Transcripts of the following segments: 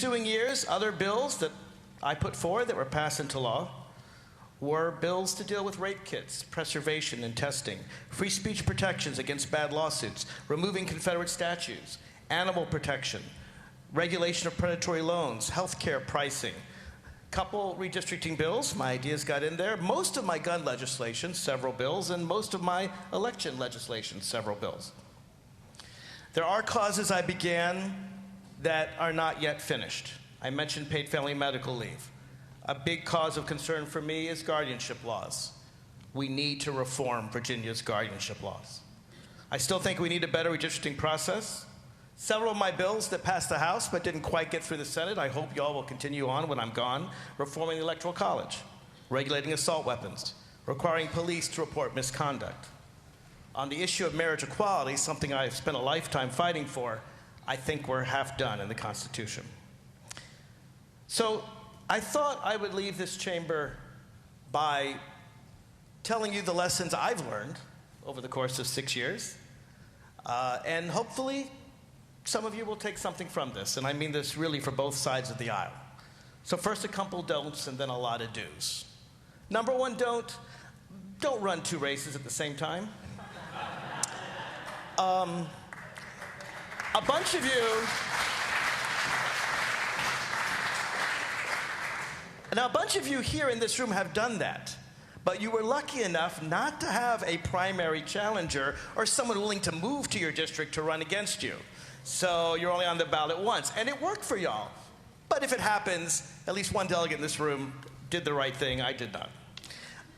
ensuing years, other bills that I put forward that were passed into law were bills to deal with rape kits, preservation and testing, free speech protections against bad lawsuits, removing Confederate statues, animal protection, regulation of predatory loans, healthcare pricing, couple redistricting bills, my ideas got in there, most of my gun legislation, several bills, and most of my election legislation, several bills. There are causes I began that are not yet finished. I mentioned paid family medical leave. A big cause of concern for me is guardianship laws. We need to reform Virginia's guardianship laws. I still think we need a better redistricting process. Several of my bills that passed the House but didn't quite get through the Senate, I hope y'all will continue on when I'm gone, reforming the Electoral College, regulating assault weapons, requiring police to report misconduct. On the issue of marriage equality, something I've spent a lifetime fighting for, I think we're half done in the Constitution. So I thought I would leave this chamber by telling you the lessons I've learned over the course of 6 years, and hopefully some of you will take something from this, and I mean this really for both sides of the aisle. So first a couple don'ts and then a lot of do's. Number one don't run two races at the same time. A bunch of you here in this room have done that, but you were lucky enough not to have a primary challenger or someone willing to move to your district to run against you. So you're only on the ballot once, and it worked for y'all. But if it happens, at least one delegate in this room did the right thing, I did not.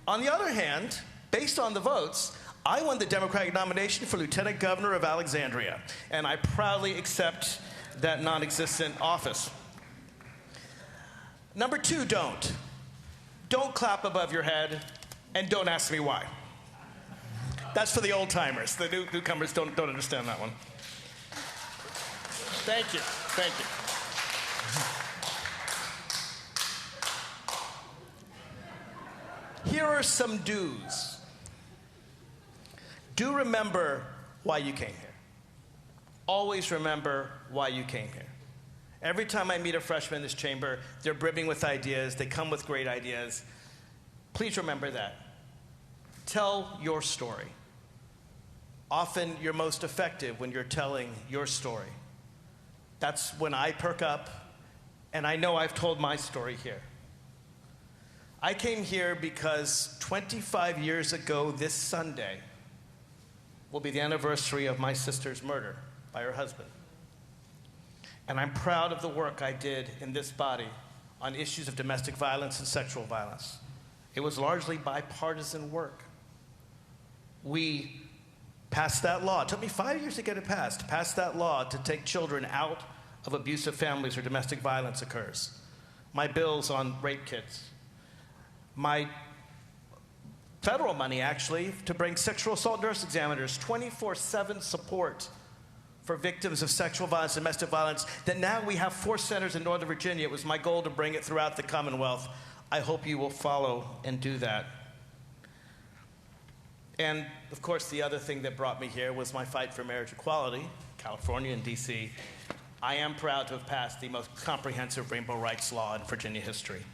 On the other hand, based on the votes, I won the Democratic nomination for Lieutenant Governor of Alexandria, and I proudly accept that non-existent office. Number two, don't clap above your head, and don't ask me why. That's for the old timers. The newcomers don't understand that one. Thank you, thank you. Here are some do's. Do remember why you came here. Always remember why you came here. Every time I meet a freshman in this chamber, they're brimming with ideas. They come with great ideas. Please remember that. Tell your story. Often you're most effective when you're telling your story. That's when I perk up, and I know I've told my story here. I came here because 25 years ago this Sunday will be the anniversary of my sister's murder by her husband. And I'm proud of the work I did in this body on issues of domestic violence and sexual violence. It was largely bipartisan work. We passed that law. It took me 5 years to get it passed that law to take children out of abusive families where domestic violence occurs. My bills on rape kits. My federal money, actually, to bring sexual assault nurse examiners 24/7 support for victims of sexual violence, domestic violence, that now we have 4 centers in Northern Virginia. It was my goal to bring it throughout the Commonwealth. I hope you will follow and do that. And, of course, the other thing that brought me here was my fight for marriage equality, California and D.C. I am proud to have passed the most comprehensive rainbow rights law in Virginia history.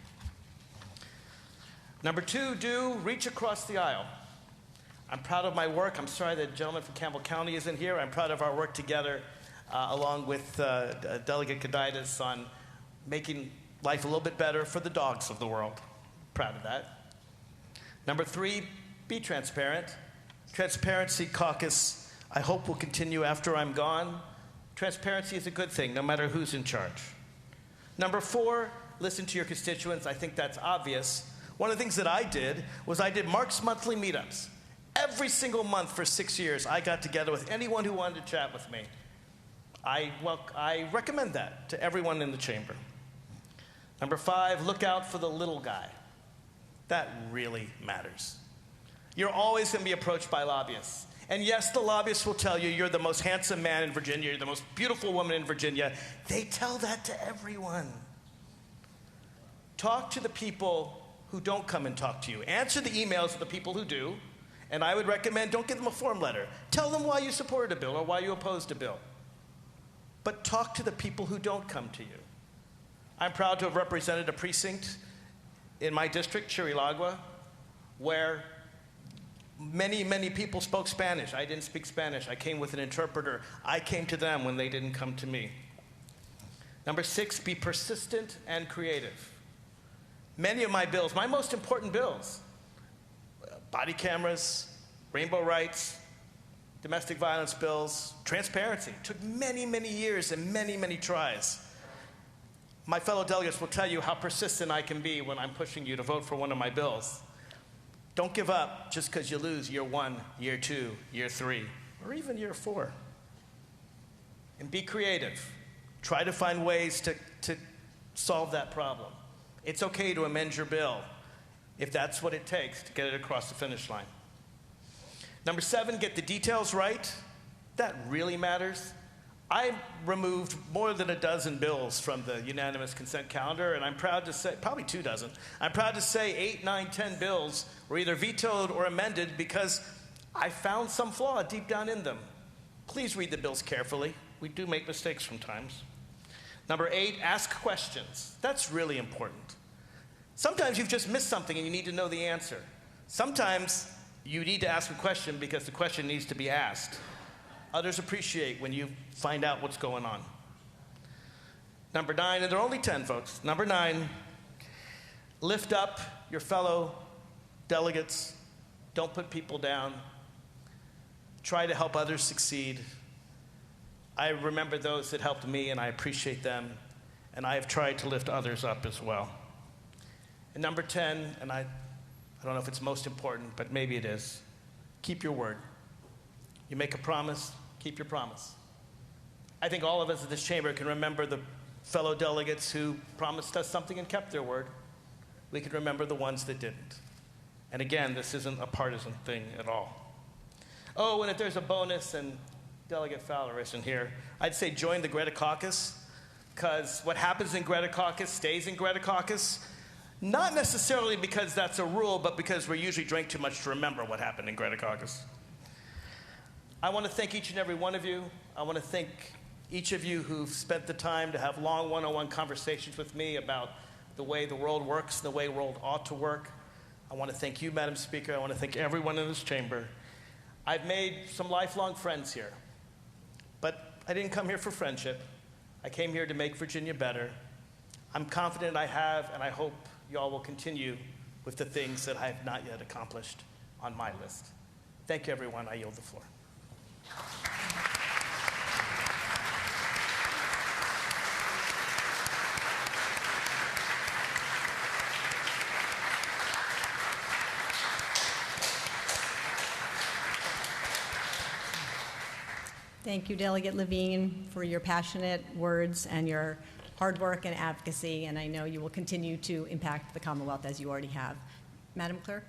Number two, do reach across the aisle. I'm proud of my work. I'm sorry the gentleman from Campbell County isn't here. I'm proud of our work together, along with Delegate Kadidas, on making life a little bit better for the dogs of the world. Proud of that. Number three, be transparent. Transparency Caucus, I hope, will continue after I'm gone. Transparency is a good thing, no matter who's in charge. Number four, listen to your constituents. I think that's obvious. One of the things that I did was I did Mark's monthly meetups. Every single month for 6 years, I got together with anyone who wanted to chat with me. I recommend that to everyone in the chamber. Number five, look out for the little guy. That really matters. You're always going to be approached by lobbyists. And yes, the lobbyists will tell you you're the most handsome man in Virginia, you're the most beautiful woman in Virginia. They tell that to everyone. Talk to the people who don't come and talk to you. Answer the emails of the people who do. And I would recommend don't give them a form letter. Tell them why you supported a bill or why you opposed a bill. But talk to the people who don't come to you. I'm proud to have represented a precinct in my district, Chirilagua, where many, many people spoke Spanish. I didn't speak Spanish. I came with an interpreter. I came to them when they didn't come to me. Number 6, be persistent and creative. Many of my bills, my most important bills, body cameras, rainbow rights, domestic violence bills, transparency, took many, many years and many, many tries. My fellow delegates will tell you how persistent I can be when I'm pushing you to vote for one of my bills. Don't give up just because you lose year 1, year 2, year 3, or even year 4. And be creative. Try to find ways to solve that problem. It's okay to amend your bill if that's what it takes to get it across the finish line. Number 7, get the details right. That really matters. I removed more than a dozen bills from the unanimous consent calendar, and I'm proud to say, probably 2 dozen. I'm proud to say 8, 9, 10 bills were either vetoed or amended because I found some flaw deep down in them. Please read the bills carefully. We do make mistakes sometimes. Number 8, ask questions. That's really important. Sometimes you've just missed something and you need to know the answer. Sometimes you need to ask a question because the question needs to be asked. Others appreciate when you find out what's going on. Number 9, and there are only 10 votes. Number 9, lift up your fellow delegates. Don't put people down. Try to help others succeed. I remember those that helped me, and I appreciate them, and I have tried to lift others up as well. And number 10, and I don't know if it's most important, but maybe it is, keep your word. You make a promise, keep your promise. I think all of us in this chamber can remember the fellow delegates who promised us something and kept their word. We can remember the ones that didn't. And again, this isn't a partisan thing at all. Oh, and if there's a bonus, and Delegate Fowler isn't here, I'd say join the Greta Caucus, because what happens in Greta Caucus stays in Greta Caucus, not necessarily because that's a rule, but because we usually drink too much to remember what happened in Greta Caucus. I want to thank each and every one of you. I want to thank each of you who've spent the time to have long one-on-one conversations with me about the way the world works, the way the world ought to work. I want to thank you, Madam Speaker. I want to thank everyone in this chamber. I've made some lifelong friends here, but I didn't come here for friendship. I came here to make Virginia better. I'm confident I have, and I hope you all will continue with the things that I have not yet accomplished on my list. Thank you, everyone. I yield the floor. Thank you, Delegate Levine, for your passionate words and your hard work and advocacy, and I know you will continue to impact the Commonwealth as you already have. Madam Clerk?